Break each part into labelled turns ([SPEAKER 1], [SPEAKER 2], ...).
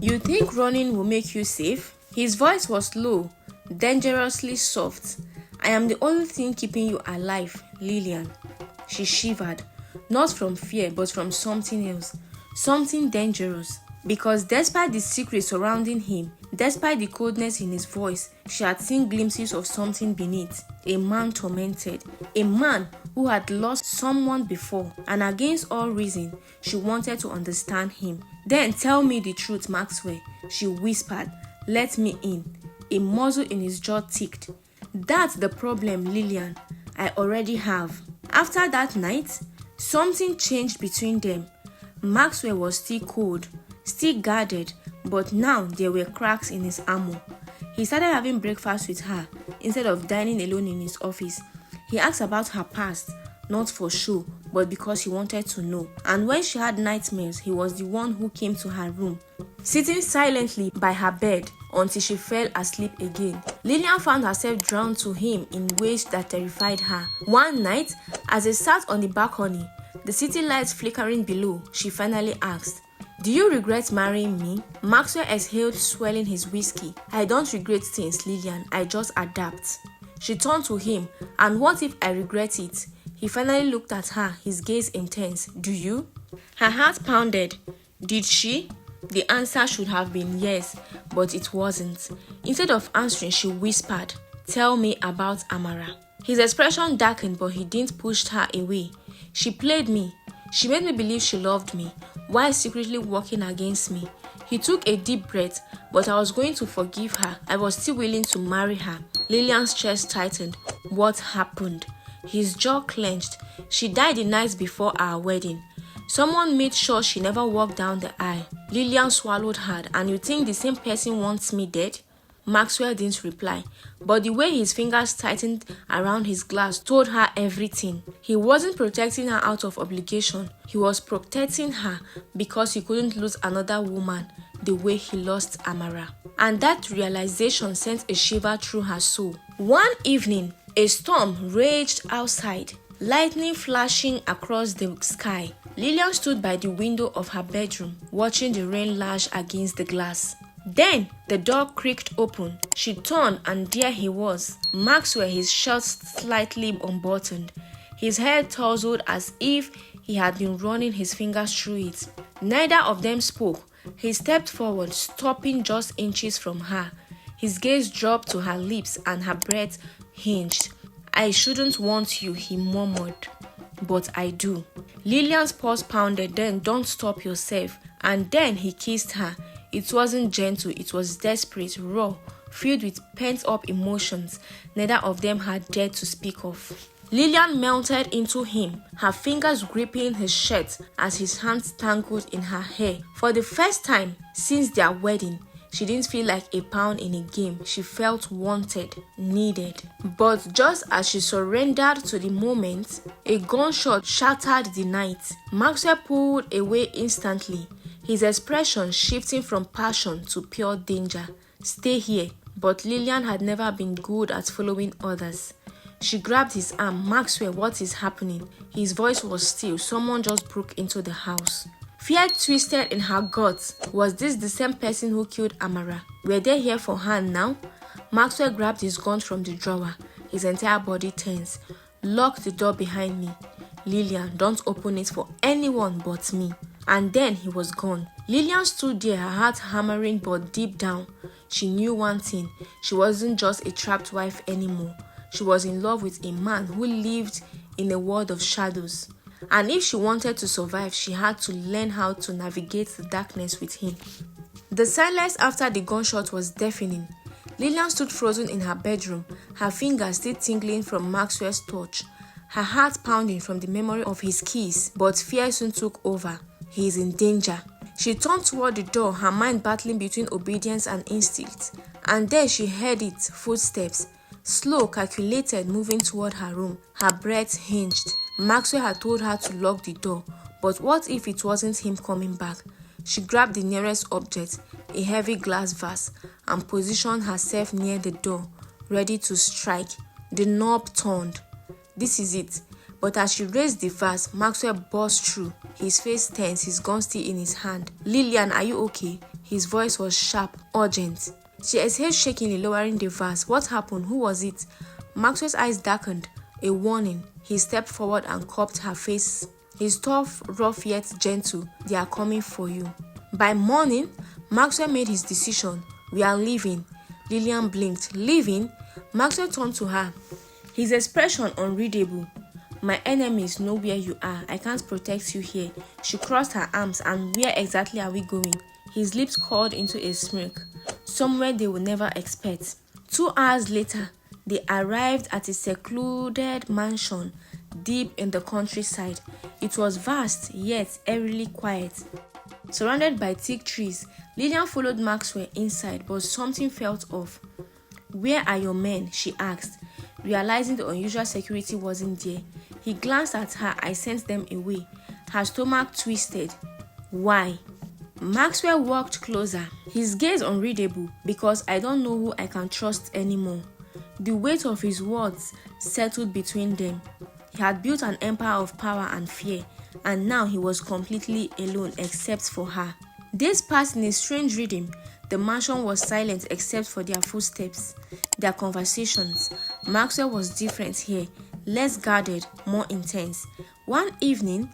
[SPEAKER 1] You think running will make you safe? His voice was low, dangerously soft. I am the only thing keeping you alive, Lillian. She shivered, not from fear but from something else, something dangerous. Because despite the secret surrounding him, despite the coldness in his voice, she had seen glimpses of something beneath. A man tormented, a man who had lost someone before, and against all reason, she wanted to understand him. Then tell me the truth, Maxwell, she whispered. Let me in. A muzzle in his jaw ticked. That's the problem, Lillian. I already have. After that night, something changed between them. Maxwell was still cold, still guarded, but now there were cracks in his armor. He started having breakfast with her instead of dining alone in his office. He asked about her past, not for show, but because he wanted to know. And when she had nightmares, he was the one who came to her room, sitting silently by her bed until she fell asleep again. Lillian found herself drawn to him in ways that terrified her. One night, as they sat on the balcony, the city lights flickering below, she finally asked, "Do you regret marrying me?" Maxwell exhaled, swelling his whiskey. "I don't regret things, Lillian. I just adapt." She turned to him. "And what if I regret it?" He finally looked at her, his gaze intense. "Do you?" Her heart pounded. Did she? The answer should have been yes, but it wasn't. Instead of answering, she whispered, "Tell me about Amara." His expression darkened, but he didn't push her away. "She played me. She made me believe she loved me, while secretly working against me." He took a deep breath. "But I was going to forgive her. I was still willing to marry her." Lillian's chest tightened. What happened? His jaw clenched. "She died the night before our wedding. Someone made sure she never walked down the aisle." Lillian swallowed hard. "And you think the same person wants me dead?" Maxwell didn't reply, but the way his fingers tightened around his glass told her everything. He wasn't protecting her out of obligation. He was protecting her because he couldn't lose another woman the way he lost Amara. And that realization sent a shiver through her soul. One evening, a storm raged outside, lightning flashing across the sky. Lillian stood by the window of her bedroom, watching the rain lash against the glass. Then the door creaked open. She turned, and there he was, Maxwell, his shirt slightly unbuttoned, his hair tousled as if he had been running his fingers through it. Neither of them spoke. He stepped forward, stopping just inches from her. His gaze dropped to her lips and her breath hinged. "I shouldn't want you," he murmured, "but I do." Lillian's pulse pounded. "Then don't stop yourself." And then he kissed her. It wasn't gentle, it was desperate, raw, filled with pent-up emotions neither of them had dared to speak of. Lillian melted into him, her fingers gripping his shirt as his hands tangled in her hair. For the first time since their wedding, she didn't feel like a pawn in a game. She felt wanted, needed. But just as she surrendered to the moment, a gunshot shattered the night. Maxwell pulled away instantly, his expression shifting from passion to pure danger. "Stay here." But Lillian had never been good at following orders. She grabbed his arm. "Maxwell, what is happening?" His voice was still. Someone just broke into the house. Fear twisted in her guts. Was this the same person who killed Amara? Were they here for her now? Maxwell grabbed his gun from the drawer, his entire body tense. "Lock the door behind me. Lillian, don't open it for anyone but me." And then he was gone. Lillian stood there, her heart hammering, but deep down, she knew one thing. She wasn't just a trapped wife anymore. She was in love with a man who lived in a world of shadows. And if she wanted to survive, she had to learn how to navigate the darkness with him. The silence after the gunshot was deafening. Lillian stood frozen in her bedroom, her fingers still tingling from Maxwell's touch, her heart pounding from the memory of his kiss. But fear soon took over. He is in danger. She turned toward the door, her mind battling between obedience and instinct. And there she heard it, footsteps, slow, calculated, moving toward her room. Her breath hinged. Maxwell had told her to lock the door, but what if it wasn't him coming back? She grabbed the nearest object, a heavy glass vase, and positioned herself near the door, ready to strike. The knob turned. This is it. But as she raised the vase, Maxwell burst through. his face tense, his gun still in his hand. "Lillian, are you okay?" His voice was sharp, urgent. She exhaled shakingly, lowering the vase. "What happened? Who was it?" Maxwell's eyes darkened, a warning. He stepped forward and cupped her face. His tough, rough yet gentle. "They are coming for you." By morning, Maxwell made his decision. "We are leaving." Lillian blinked. "Leaving?" Maxwell turned to her, his expression unreadable. "My enemies know where you are. I can't protect you here." She crossed her arms. "And where exactly are we going?" His lips curled into a smirk. "Somewhere they will never expect." 2 hours later, they arrived at a secluded mansion deep in the countryside. It was vast, yet eerily quiet. Surrounded by thick trees, Lillian followed Maxwell inside, but something felt off. "Where are your men?" she asked, realizing the unusual security wasn't there. He glanced at her. "I sent them away." Her stomach twisted. "Why?" Maxwell walked closer, his gaze unreadable. "Because I don't know who I can trust anymore." The weight of his words settled between them. He had built an empire of power and fear, and now he was completely alone except for her. Days passed in a strange rhythm. The mansion was silent except for their footsteps, their conversations. Maxwell was different here, less guarded, more intense. One evening,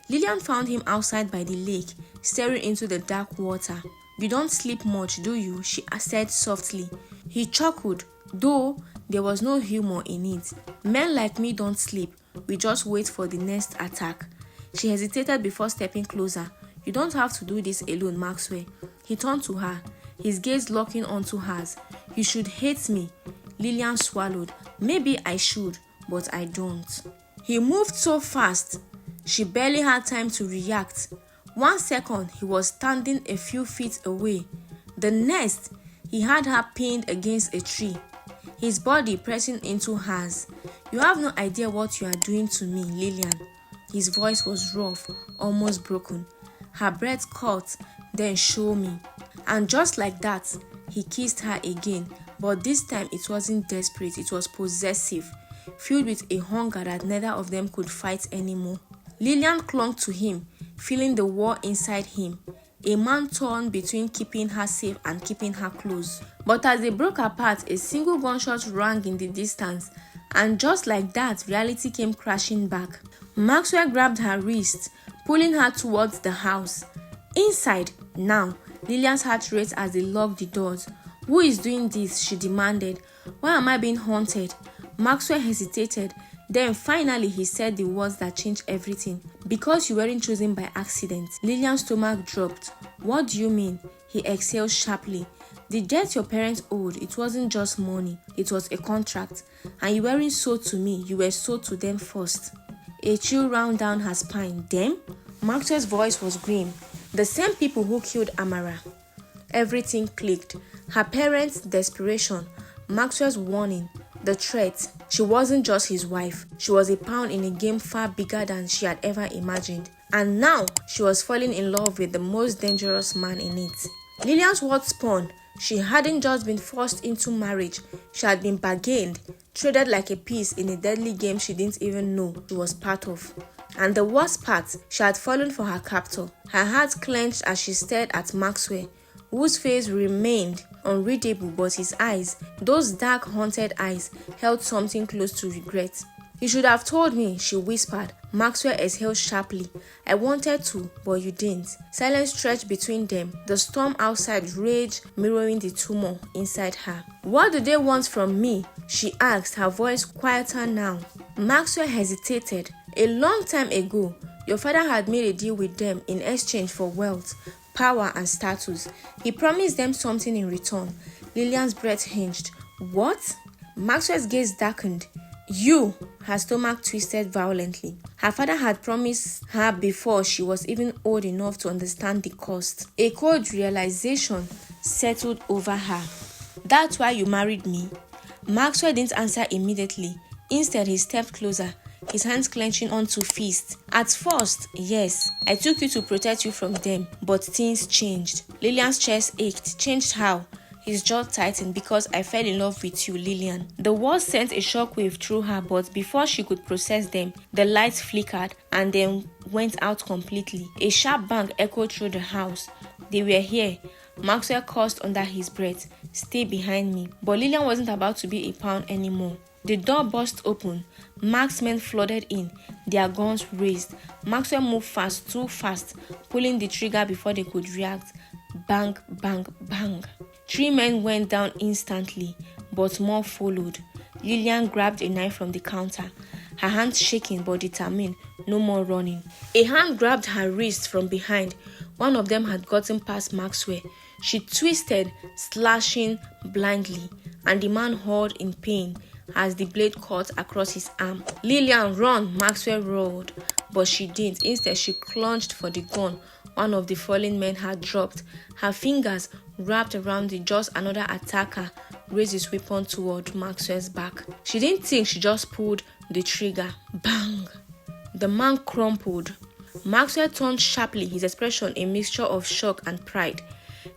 [SPEAKER 1] Lillian found him outside by the lake, staring into the dark water. "You don't sleep much, do you?" she said softly. He chuckled, though there was no humor in it. "Men like me don't sleep. We just wait for the next attack." She hesitated before stepping closer. "You don't have to do this alone, Maxwell." He turned to her, his gaze locking onto hers. "You should hate me." Lillian swallowed. "Maybe I should, but I don't." He moved so fast, she barely had time to react. 1 second, he was standing a few feet away. The next, he had her pinned against a tree, his body pressing into hers. "You have no idea what you are doing to me, Lillian." His voice was rough, almost broken. Her breath caught. "Then show me." And just like that, he kissed her again, but this time it wasn't desperate, it was possessive, filled with a hunger that neither of them could fight anymore. Lillian clung to him, feeling the war inside him, a man torn between keeping her safe and keeping her close. But as they broke apart, a single gunshot rang in the distance, and just like that, reality came crashing back. Maxwell grabbed her wrist, pulling her towards the house. Inside, now, Lillian's heart raced as they locked the doors. "Who is doing this?" she demanded. "Why am I being haunted?" Maxwell hesitated. Then finally he said the words that changed everything. "Because you weren't chosen by accident." Lillian's stomach dropped. "What do you mean?" He exhaled sharply. "The debt your parents owed, it wasn't just money, it was a contract. And you weren't sold to me, you were sold to them first." A chill ran down her spine. "Them?" Maxwell's voice was grim. "The same people who killed Amara." Everything clicked. Her parents' desperation, Maxwell's warning, the threat. She wasn't just his wife. She was a pawn in a game far bigger than she had ever imagined. And now she was falling in love with the most dangerous man in it. Lillian's words spun. She hadn't just been forced into marriage. She had been bargained, traded like a piece in a deadly game she didn't even know she was part of. And the worst part, she had fallen for her captor. Her heart clenched as she stared at Maxwell, whose face remained unreadable, but his eyes, those dark, haunted eyes, held something close to regret. "You should have told me," she whispered. Maxwell exhaled sharply. "I wanted to, but you didn't." Silence stretched between them, the storm outside rage mirroring the tumult inside her. "What do they want from me?" she asked, her voice quieter now. Maxwell hesitated. "A long time ago, your father had made a deal with them in exchange for wealth, power and status. He promised them something in return." Lillian's breath hinged. "What?" Maxwell's gaze darkened. "You!" Her stomach twisted violently. Her father had promised her before she was even old enough to understand the cost. A cold realization settled over her. "That's why you married me?" Maxwell didn't answer immediately. Instead, he stepped closer, his hands clenching onto fists. "At first, yes, I took you to protect you from them, but things changed." Lillian's chest ached. "Changed how?" His jaw tightened. "Because I fell in love with you, Lillian." The words sent a shockwave through her, but before she could process them, the lights flickered and then went out completely. A sharp bang echoed through the house. They were here. Maxwell cursed under his breath. "Stay behind me." But Lillian wasn't about to be a pawn anymore. The door burst open. Mark's men flooded in, their guns raised. Maxwell moved fast, too fast, pulling the trigger before they could react. Bang, bang, bang. 3 men went down instantly, but more followed. Lillian grabbed a knife from the counter, her hands shaking but determined. No more running. A hand grabbed her wrist from behind. One of them had gotten past Maxwell. She twisted, slashing blindly, and the man howled in pain as the blade cut across his arm. "Lillian, run!" Maxwell roared, but she didn't. Instead, she plunged for the gun one of the fallen men had dropped. Her fingers wrapped around it. Just another attacker raised his weapon toward Maxwell's back. She didn't think, she just pulled the trigger. Bang! The man crumpled. Maxwell turned sharply, his expression a mixture of shock and pride.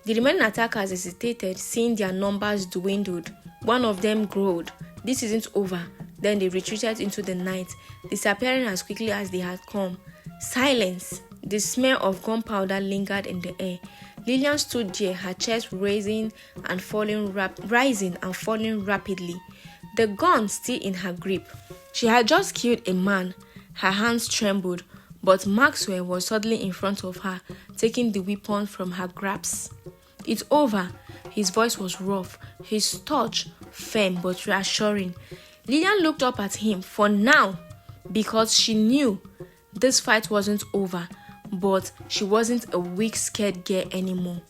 [SPEAKER 1] The remaining attackers hesitated, seeing their numbers dwindled. One of them growled, "This isn't over." Then they retreated into the night, disappearing as quickly as they had come. Silence. The smell of gunpowder lingered in the air. Lillian stood there, her chest rising and falling rapidly, the gun still in her grip. She had just killed a man. Her hands trembled, but Maxwell was suddenly in front of her, taking the weapon from her grasp. "It's over." His voice was rough, his touch firm but reassuring. Lillian looked up at him for now, because she knew this fight wasn't over, but she wasn't a weak, scared girl anymore.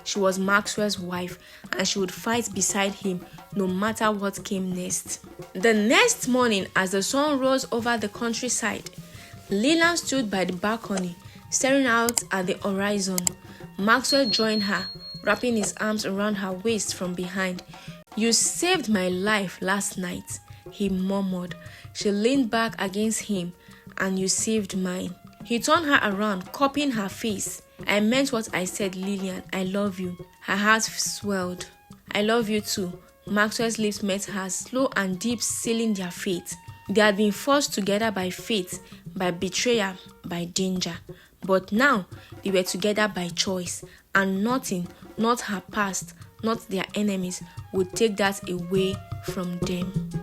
[SPEAKER 1] She was Maxwell's wife, and she would fight beside him no matter what came next. The next morning, as the sun rose over the countryside, Lillian stood by the balcony, staring out at the horizon. Maxwell joined her, wrapping his arms around her waist from behind. "You saved my life last night," he murmured. She leaned back against him. "And you saved mine." He turned her around, cupping her face. "I meant what I said, Lillian. I love you." Her heart swelled. "I love you too." Maxwell's lips met hers, slow and deep, sealing their fate. They had been forced together by fate, by betrayal, by danger. But now they were together by choice, and nothing, not her past, not their enemies, would take that away from them.